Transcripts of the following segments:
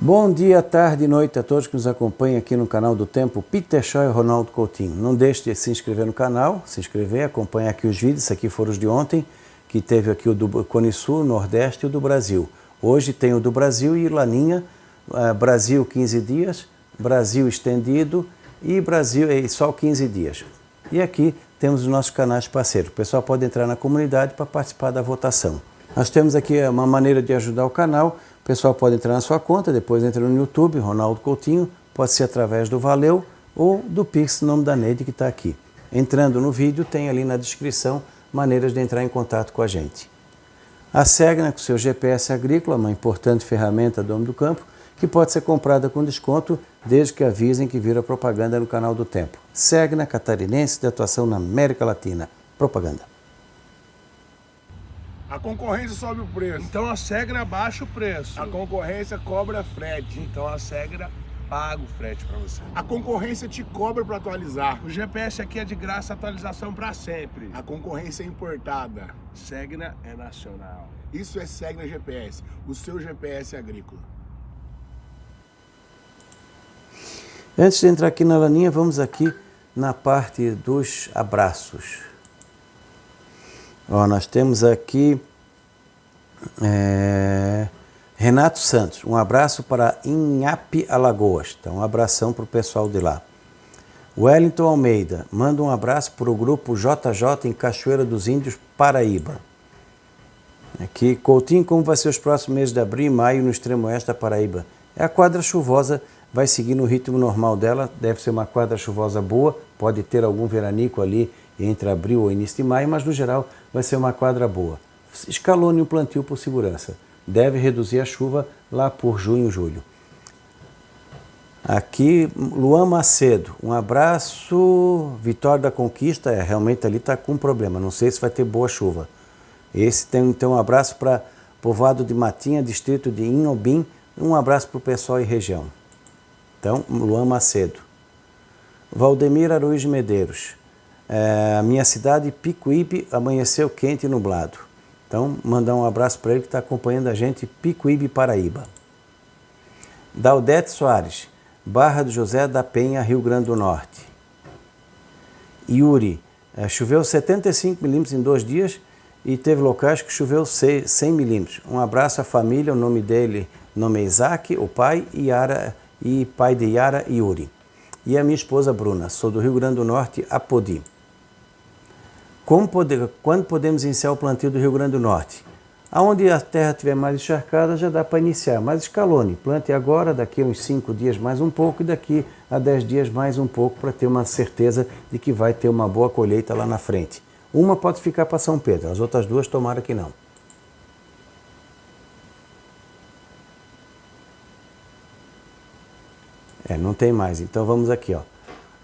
Bom dia, tarde e noite a todos que nos acompanham aqui no canal do Tempo, Peter Shaw e Ronaldo Coutinho. Não deixe de se inscrever no canal, acompanhar aqui os vídeos, aqui foram os de ontem, que teve aqui o do Cone Sul, Nordeste e o do Brasil. Hoje tem o do Brasil e Laninha, Brasil 15 dias, Brasil estendido e Brasil só 15 dias. E aqui temos os nossos canais parceiros. O pessoal pode entrar na comunidade para participar da votação. Nós temos aqui uma maneira de ajudar o canal. O pessoal pode entrar na sua conta, depois entra no YouTube, Ronaldo Coutinho, pode ser através do Valeu ou do Pix, nome da Neide que está aqui. Entrando no vídeo, tem ali na descrição maneiras de entrar em contato com a gente. A Segna, com seu GPS agrícola, uma importante ferramenta do homem do campo, que pode ser comprada com desconto, desde que avisem que vira propaganda no canal do Tempo. Segna, catarinense de atuação na América Latina. Propaganda. A concorrência sobe o preço. Então a Segna baixa o preço. A concorrência cobra frete. Então a Segna paga o frete para você. A concorrência te cobra para atualizar. O GPS aqui é de graça, atualização para sempre. A concorrência é importada. Segna é nacional. Isso é Segna GPS, o seu GPS agrícola. Antes de entrar aqui na Laninha, vamos aqui na parte dos abraços. Ó, nós temos aqui Renato Santos, um abraço para Inhape, Alagoas. Então, um abração para o pessoal de lá. Wellington Almeida, manda um abraço para o grupo JJ em Cachoeira dos Índios, Paraíba. Aqui, Coutinho, como vai ser os próximos meses de abril e maio no extremo oeste da Paraíba? A quadra chuvosa vai seguir no ritmo normal dela, deve ser uma quadra chuvosa boa, pode ter algum veranico ali entre abril ou início de maio, mas no geral vai ser uma quadra boa. Escalone o plantio por segurança. Deve reduzir a chuva lá por junho, julho. Aqui, Luan Macedo, um abraço. Vitória da Conquista, realmente ali está com problema, não sei se vai ter boa chuva. Esse tem um abraço para Povoado de Matinha, distrito de Inhobim, um abraço para o pessoal e região. Então, Luan Macedo. Valdemir Aruiz de Medeiros. A minha cidade, Picuíbe, amanheceu quente e nublado. Então, mandar um abraço para ele que está acompanhando a gente, Picuíbe, Paraíba. Daudete Soares, Barra do José da Penha, Rio Grande do Norte. Yuri, choveu 75 milímetros em 2 dias e teve locais que choveu 100 milímetros. Um abraço à família, o nome dele, nome é Isaac, o pai, e pai de Yara, Yuri. E a minha esposa Bruna, sou do Rio Grande do Norte, Apodi. Quando podemos iniciar o plantio do Rio Grande do Norte? Aonde a terra estiver mais encharcada já dá para iniciar, mas escalone, plante agora, daqui a uns 5 dias mais um pouco e daqui a 10 dias mais um pouco para ter uma certeza de que vai ter uma boa colheita lá na frente. Uma pode ficar para São Pedro, as outras 2 tomara que não. Não tem mais, então vamos aqui, ó.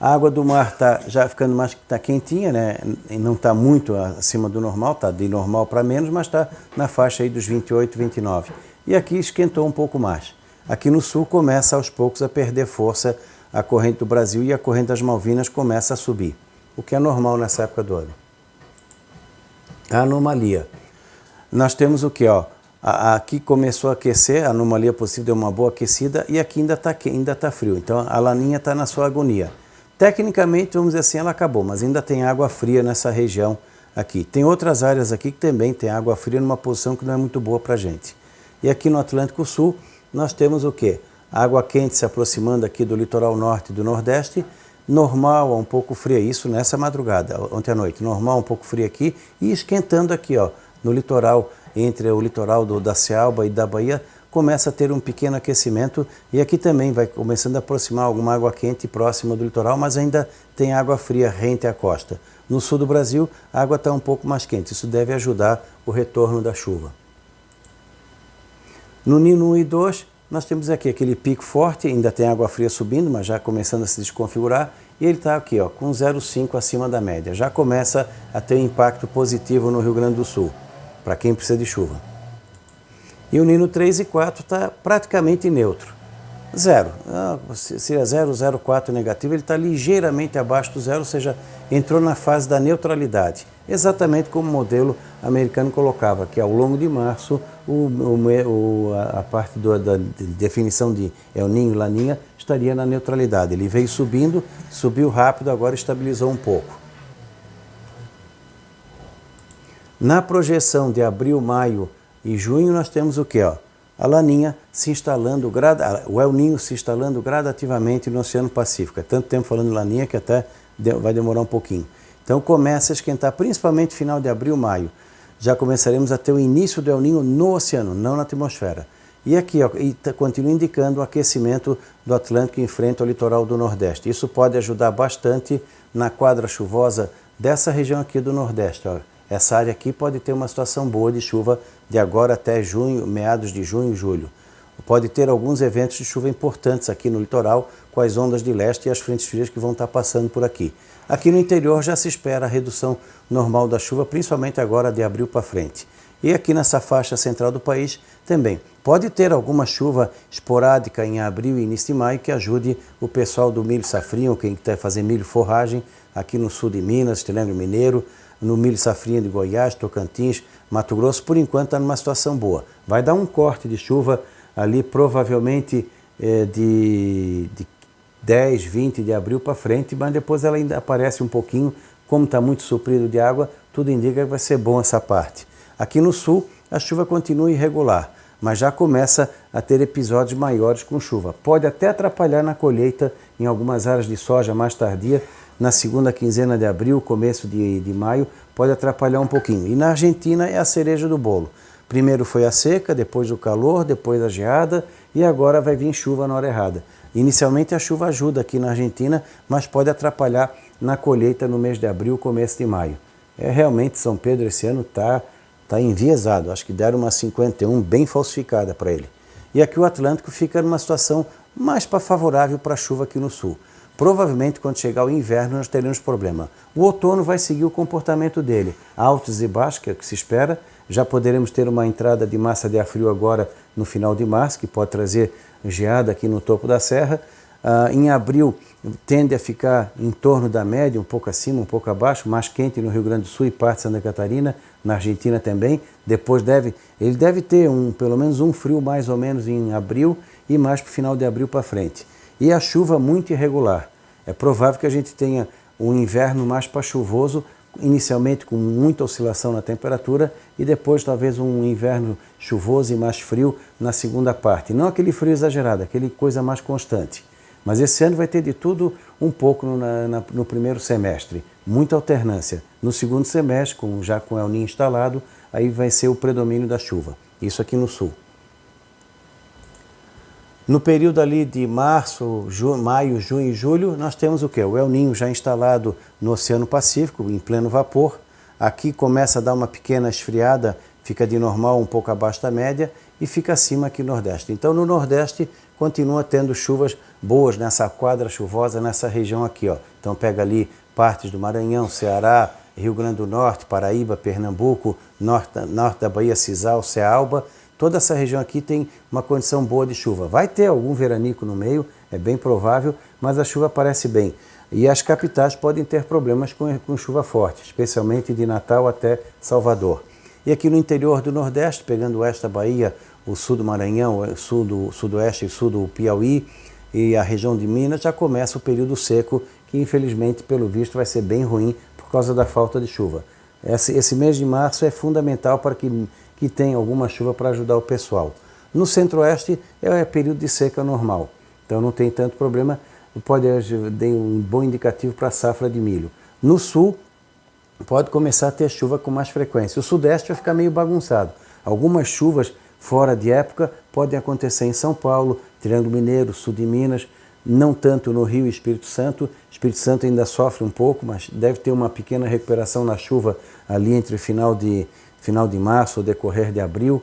A água do mar está já ficando mais quentinha, né? E não está muito acima do normal, está de normal para menos, mas está na faixa aí dos 28, 29. E aqui esquentou um pouco mais. Aqui no sul começa aos poucos a perder força a corrente do Brasil e a corrente das Malvinas começa a subir, o que é normal nessa época do ano. A anomalia. Nós temos o que, ó? Aqui começou a aquecer, a anomalia possível deu uma boa aquecida e aqui ainda está frio. Então a Laninha está na sua agonia. Tecnicamente, vamos dizer assim, ela acabou, mas ainda tem água fria nessa região aqui. Tem outras áreas aqui que também tem água fria numa posição que não é muito boa para a gente. E aqui no Atlântico Sul, nós temos o quê? Água quente se aproximando aqui do litoral norte e do nordeste, normal, um pouco fria, isso nessa madrugada, ontem à noite, normal, um pouco fria aqui e esquentando aqui, ó, no litoral, entre o litoral da Cealba e da Bahia, começa a ter um pequeno aquecimento e aqui também vai começando a aproximar alguma água quente próxima do litoral, mas ainda tem água fria rente à costa. No sul do Brasil, a água está um pouco mais quente, isso deve ajudar o retorno da chuva. No Nino 1 e 2, nós temos aqui aquele pico forte, ainda tem água fria subindo, mas já começando a se desconfigurar, e ele está aqui, ó, com 0,5 acima da média. Já começa a ter um impacto positivo no Rio Grande do Sul, para quem precisa de chuva. E o Nino 3 e 4 está praticamente neutro. Zero. Seria 0, 0,4 negativo, ele está ligeiramente abaixo do zero, ou seja, entrou na fase da neutralidade. Exatamente como o modelo americano colocava, que ao longo de março a parte da definição de El Niño e Laninha estaria na neutralidade. Ele veio subindo, subiu rápido, agora estabilizou um pouco. Na projeção de abril, maio e junho, nós temos o quê? A Laninha se instalando, o El Niño se instalando gradativamente no Oceano Pacífico. É tanto tempo falando de Laninha que até vai demorar um pouquinho. Então começa a esquentar, principalmente final de abril, maio. Já começaremos a ter o início do El Niño no oceano, não na atmosfera. E aqui, continua indicando o aquecimento do Atlântico em frente ao litoral do Nordeste. Isso pode ajudar bastante na quadra chuvosa dessa região aqui do Nordeste. Essa área aqui pode ter uma situação boa de chuva de agora até junho, meados de junho, julho. Pode ter alguns eventos de chuva importantes aqui no litoral, com as ondas de leste e as frentes frias que vão estar passando por aqui. Aqui no interior já se espera a redução normal da chuva, principalmente agora de abril para frente. E aqui nessa faixa central do país também. Pode ter alguma chuva esporádica em abril e início de maio que ajude o pessoal do milho safrinho, quem quer fazer milho forragem, aqui no sul de Minas, Triângulo Mineiro, no milho safrinha de Goiás, Tocantins, Mato Grosso, por enquanto está numa situação boa. Vai dar um corte de chuva ali provavelmente de 10, 20 de abril para frente, mas depois ela ainda aparece um pouquinho, como está muito suprido de água, tudo indica que vai ser bom essa parte. Aqui no sul, a chuva continua irregular, mas já começa a ter episódios maiores com chuva. Pode até atrapalhar na colheita em algumas áreas de soja mais tardia, na segunda quinzena de abril, começo de maio, pode atrapalhar um pouquinho. E na Argentina é a cereja do bolo. Primeiro foi a seca, depois o calor, depois a geada e agora vai vir chuva na hora errada. Inicialmente a chuva ajuda aqui na Argentina, mas pode atrapalhar na colheita no mês de abril, começo de maio. Realmente São Pedro esse ano está enviesado, acho que deram uma 51 bem falsificada para ele. E aqui o Atlântico fica numa situação mais favorável para a chuva aqui no sul. Provavelmente quando chegar o inverno nós teremos problema. O outono vai seguir o comportamento dele, altos e baixos, que é o que se espera. Já poderemos ter uma entrada de massa de ar frio agora no final de março, que pode trazer geada aqui no topo da serra. Em abril tende a ficar em torno da média, um pouco acima, um pouco abaixo, mais quente no Rio Grande do Sul e parte de Santa Catarina, na Argentina também. Depois ele deve ter pelo menos um frio mais ou menos em abril e mais para o final de abril para frente. E a chuva muito irregular. É provável que a gente tenha um inverno mais chuvoso, inicialmente com muita oscilação na temperatura e depois talvez um inverno chuvoso e mais frio na segunda parte. Não aquele frio exagerado, aquele coisa mais constante. Mas esse ano vai ter de tudo um pouco no primeiro semestre. Muita alternância. No segundo semestre, já com o El Niño instalado, aí vai ser o predomínio da chuva. Isso aqui no sul. No período ali de março, maio, junho e julho, nós temos o quê? O El Niño já instalado no Oceano Pacífico, em pleno vapor. Aqui começa a dar uma pequena esfriada, fica de normal um pouco abaixo da média e fica acima aqui no Nordeste. Então no Nordeste continua tendo chuvas boas nessa quadra chuvosa, nessa região aqui. Então pega ali partes do Maranhão, Ceará, Rio Grande do Norte, Paraíba, Pernambuco, norte da Bahia, Cisal, Cealba. Toda essa região aqui tem uma condição boa de chuva. Vai ter algum veranico no meio, é bem provável, mas a chuva aparece bem. E as capitais podem ter problemas com chuva forte, especialmente de Natal até Salvador. E aqui no interior do Nordeste, pegando o oeste da Bahia, o sul do Maranhão, o sudoeste e sul do Piauí e a região de Minas, já começa o período seco, que infelizmente, pelo visto, vai ser bem ruim por causa da falta de chuva. Esse mês de março é fundamental para que tenha alguma chuva para ajudar o pessoal. No centro-oeste é período de seca normal, então não tem tanto problema, pode dar um bom indicativo para a safra de milho. No sul pode começar a ter chuva com mais frequência. O sudeste vai ficar meio bagunçado. Algumas chuvas fora de época podem acontecer em São Paulo, Triângulo Mineiro, sul de Minas, não tanto no Rio e Espírito Santo. Espírito Santo ainda sofre um pouco, mas deve ter uma pequena recuperação na chuva ali entre final de março ou decorrer de abril.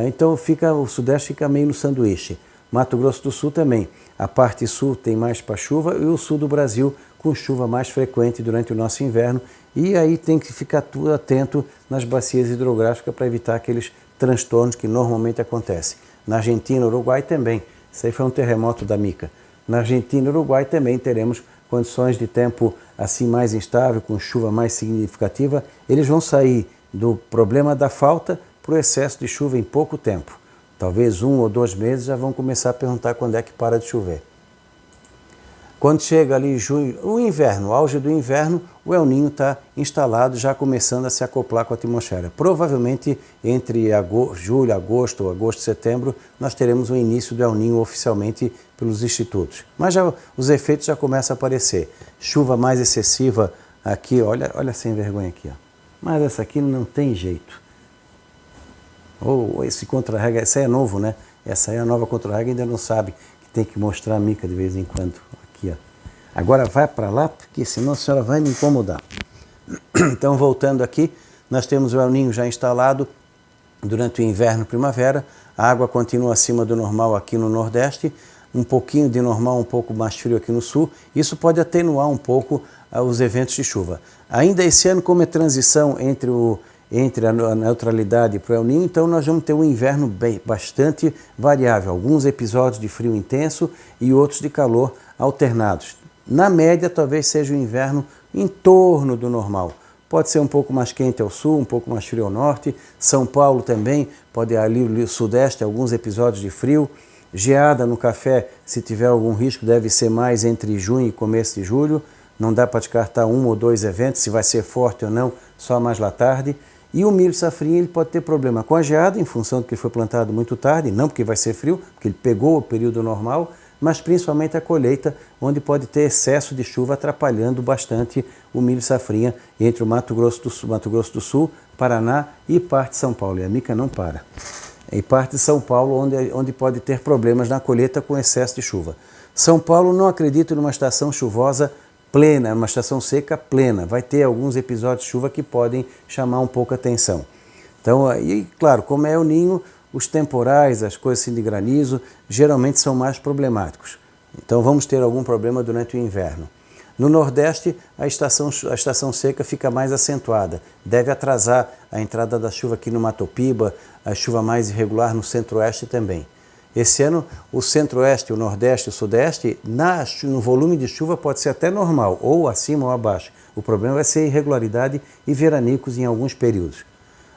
Então o sudeste fica meio no sanduíche. Mato Grosso do Sul também. A parte sul tem mais para chuva e o sul do Brasil com chuva mais frequente durante o nosso inverno. E aí tem que ficar tudo atento nas bacias hidrográficas para evitar aqueles transtornos que normalmente acontecem. Na Argentina, Uruguai também. Isso aí foi um terremoto da mica. Na Argentina e Uruguai também teremos condições de tempo assim mais instável, com chuva mais significativa. Eles vão sair do problema da falta para o excesso de chuva em pouco tempo. Talvez 1 ou 2 meses já vão começar a perguntar quando é que para de chover. Quando chega ali junho, o inverno, o auge do inverno, o El Niño está instalado, já começando a se acoplar com a atmosfera. Provavelmente entre julho, agosto, setembro, nós teremos o início do El Niño oficialmente pelos institutos. Mas já, os efeitos já começam a aparecer. Chuva mais excessiva aqui, olha sem vergonha aqui. Ó. Mas essa aqui não tem jeito. Ou esse contra-rega, essa é novo, né? Essa é a nova contra-rega, ainda não sabe que tem que mostrar a mica de vez em quando. Aqui, ó. Agora vai para lá, porque senão a senhora vai me incomodar. Então, voltando aqui, nós temos o El Niño já instalado durante o inverno e primavera. A água continua acima do normal aqui no Nordeste, um pouquinho de normal, um pouco mais frio aqui no Sul. Isso pode atenuar um pouco os eventos de chuva. Ainda esse ano, como é transição entre a neutralidade para o El Niño, então nós vamos ter um inverno bastante variável. Alguns episódios de frio intenso e outros de calor alternados. Na média, talvez seja o inverno em torno do normal. Pode ser um pouco mais quente ao sul, um pouco mais frio ao norte. São Paulo também, pode ali o sudeste, alguns episódios de frio. Geada no café, se tiver algum risco, deve ser mais entre junho e começo de julho. Não dá para descartar 1 ou 2 eventos, se vai ser forte ou não, só mais lá tarde. E o milho safrinha ele pode ter problema com a geada, em função de que foi plantado muito tarde, não porque vai ser frio, porque ele pegou o período normal, mas principalmente a colheita, onde pode ter excesso de chuva atrapalhando bastante o milho safrinha entre o Mato Grosso do Sul, Paraná e parte de São Paulo. E a mica não para. E parte de São Paulo, onde pode ter problemas na colheita com excesso de chuva. São Paulo não acredita numa estação chuvosa plena, uma estação seca plena. Vai ter alguns episódios de chuva que podem chamar um pouco a atenção. Então, e claro, como é El Niño, os temporais, as coisas assim de granizo, geralmente são mais problemáticos. Então vamos ter algum problema durante o inverno. No Nordeste, a estação seca fica mais acentuada. Deve atrasar a entrada da chuva aqui no Mato Piba, a chuva mais irregular no Centro-Oeste também. Esse ano, o Centro-Oeste, o Nordeste e o Sudeste, no volume de chuva pode ser até normal, ou acima ou abaixo. O problema vai ser irregularidade e veranicos em alguns períodos.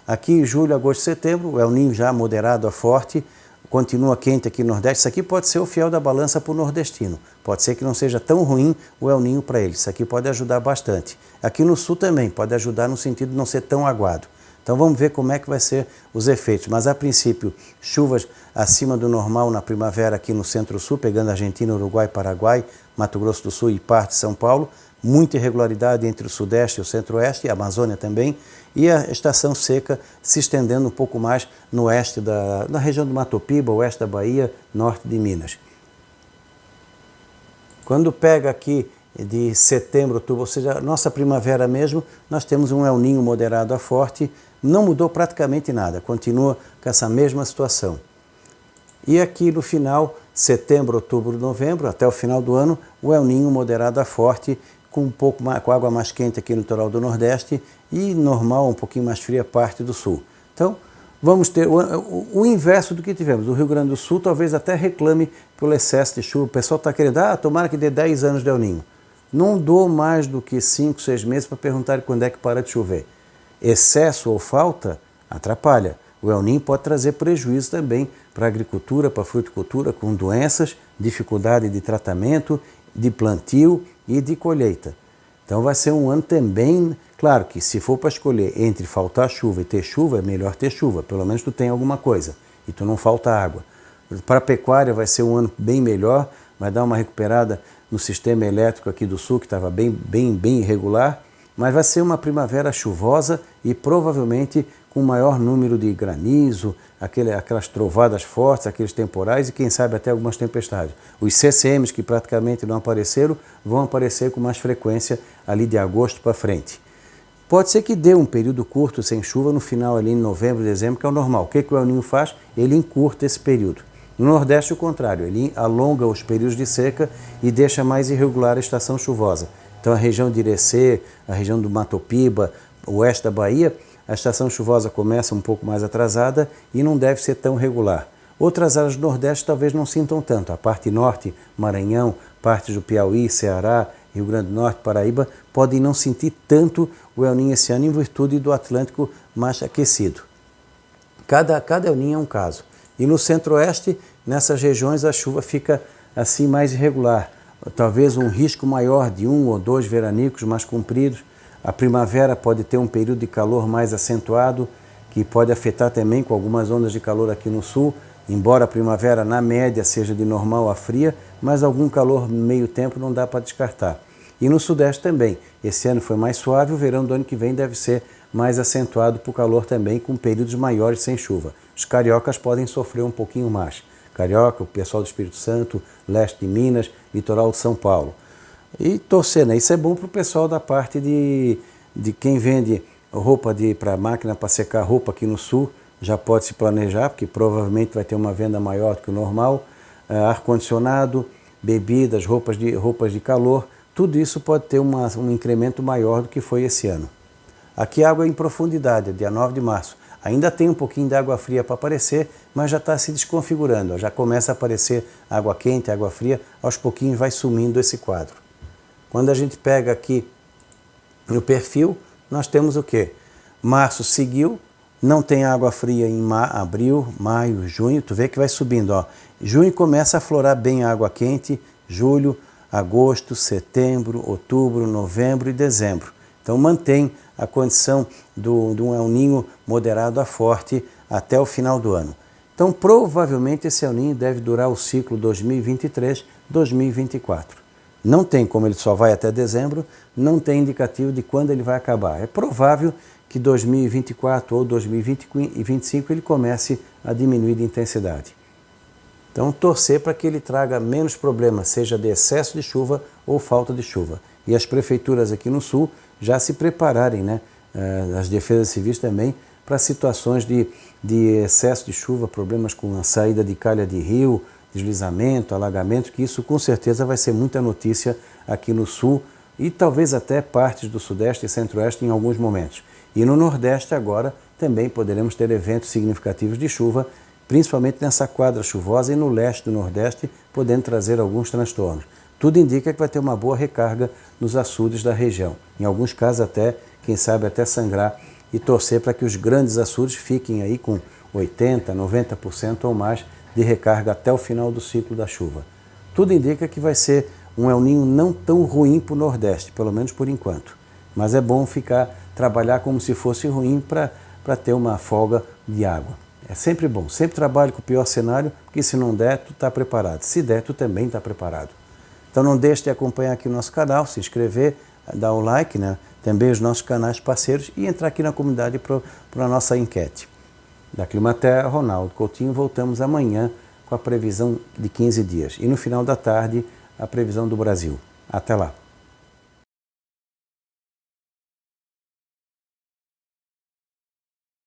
Aqui em julho, agosto e setembro, o El Niño já moderado a forte, continua quente aqui no Nordeste. Isso aqui pode ser o fiel da balança para o nordestino. Pode ser que não seja tão ruim o El Niño para ele. Isso aqui pode ajudar bastante. Aqui no Sul também pode ajudar no sentido de não ser tão aguado. Então vamos ver como é que vai ser os efeitos. Mas a princípio, chuvas acima do normal na primavera aqui no Centro-Sul, pegando Argentina, Uruguai, Paraguai, Mato Grosso do Sul e parte de São Paulo. Muita irregularidade entre o Sudeste e o Centro-Oeste, e a Amazônia também, e a estação seca se estendendo um pouco mais no oeste na região do Mato Piba, oeste da Bahia, norte de Minas. Quando pega aqui de setembro, outubro, ou seja, nossa primavera mesmo, nós temos um El Niño moderado a forte, não mudou praticamente nada, continua com essa mesma situação. E aqui no final, setembro, outubro, novembro, até o final do ano, o El Niño moderado a forte, com água mais quente aqui no litoral do Nordeste e normal, um pouquinho mais fria, parte do Sul. Então, vamos ter o inverso do que tivemos. O Rio Grande do Sul talvez até reclame pelo excesso de chuva. O pessoal está querendo, tomara que dê 10 anos de El Niño. Não dou mais do que 5, 6 meses para perguntar quando é que para de chover. Excesso ou falta atrapalha. O El Niño pode trazer prejuízo também para a agricultura, para a fruticultura, com doenças, dificuldade de tratamento, de plantio e de colheita. Então vai ser um ano também, claro que se for para escolher entre faltar chuva e ter chuva, é melhor ter chuva, pelo menos tu tem alguma coisa e tu não falta água. Para a pecuária vai ser um ano bem melhor, vai dar uma recuperada no sistema elétrico aqui do Sul, que estava bem irregular, mas vai ser uma primavera chuvosa e provavelmente com maior número de granizo, aquelas trovadas fortes, aqueles temporais e quem sabe até algumas tempestades. Os CCMs que praticamente não apareceram vão aparecer com mais frequência ali de agosto para frente. Pode ser que dê um período curto sem chuva no final ali em novembro, dezembro, que é o normal. O que o El Niño faz? Ele encurta esse período. No Nordeste, o contrário, ele alonga os períodos de seca e deixa mais irregular a estação chuvosa. Então a região de Irecê, a região do Mato Piba, o oeste da Bahia, a estação chuvosa começa um pouco mais atrasada e não deve ser tão regular. Outras áreas do Nordeste talvez não sintam tanto. A parte norte, Maranhão, partes do Piauí, Ceará, Rio Grande do Norte, Paraíba, podem não sentir tanto o El Niño esse ano em virtude do Atlântico mais aquecido. Cada El Niño é um caso. E no Centro-Oeste, nessas regiões, a chuva fica assim mais irregular. Talvez um risco maior de 1 ou 2 veranicos mais compridos. A primavera pode ter um período de calor mais acentuado, que pode afetar também com algumas ondas de calor aqui no sul, embora a primavera na média seja de normal a fria, mas algum calor meio tempo não dá para descartar. E no Sudeste também. Esse ano foi mais suave, o verão do ano que vem deve ser mais acentuado por calor também, com períodos maiores sem chuva. Os cariocas podem sofrer um pouquinho mais. Carioca, o pessoal do Espírito Santo, leste de Minas, litoral de São Paulo. E torcer, né? Isso é bom para o pessoal da parte de quem vende roupa para máquina para secar roupa aqui no sul, já pode se planejar, porque provavelmente vai ter uma venda maior do que o normal. Ar-condicionado, bebidas, roupas de calor, tudo isso pode ter um incremento maior do que foi esse ano. Aqui água em profundidade, dia 9 de março. Ainda tem um pouquinho de água fria para aparecer, mas já está se desconfigurando. Já começa a aparecer água quente, água fria, aos pouquinhos vai sumindo esse quadro. Quando a gente pega aqui no perfil, nós temos o quê? Março seguiu, não tem água fria em abril, maio, junho, tu vê que vai subindo, ó. Junho começa a florar bem a água quente, julho, agosto, setembro, outubro, novembro e dezembro. Então mantém a condição de um El Niño moderado a forte até o final do ano. Então provavelmente esse El Niño deve durar o ciclo 2023-2024. Não tem, como ele só vai até dezembro, não tem indicativo de quando ele vai acabar. É provável que 2024 ou 2025 ele comece a diminuir de intensidade. Então torcer para que ele traga menos problemas, seja de excesso de chuva ou falta de chuva. E as prefeituras aqui no sul já se prepararem, né? As defesas civis também, para situações de excesso de chuva, problemas com a saída de calha de rio, deslizamento, alagamento, que isso com certeza vai ser muita notícia aqui no sul e talvez até partes do Sudeste e Centro-Oeste em alguns momentos. E no Nordeste agora também poderemos ter eventos significativos de chuva, principalmente nessa quadra chuvosa e no leste do Nordeste, podendo trazer alguns transtornos. Tudo indica que vai ter uma boa recarga nos açudes da região. Em alguns casos até, quem sabe até sangrar, e torcer para que os grandes açudes fiquem aí com 80%, 90% ou mais de recarga até o final do ciclo da chuva. Tudo indica que vai ser um El Niño não tão ruim para o Nordeste, pelo menos por enquanto. Mas é bom trabalhar como se fosse ruim para ter uma folga de água. É sempre bom, sempre trabalhe com o pior cenário, porque se não der, tu está preparado. Se der, tu também está preparado. Então não deixe de acompanhar aqui o nosso canal, se inscrever, dar o like, né? Também os nossos canais parceiros e entrar aqui na comunidade para a nossa enquete. Da Climaterra, Ronaldo Coutinho, voltamos amanhã com a previsão de 15 dias. E no final da tarde, a previsão do Brasil. Até lá!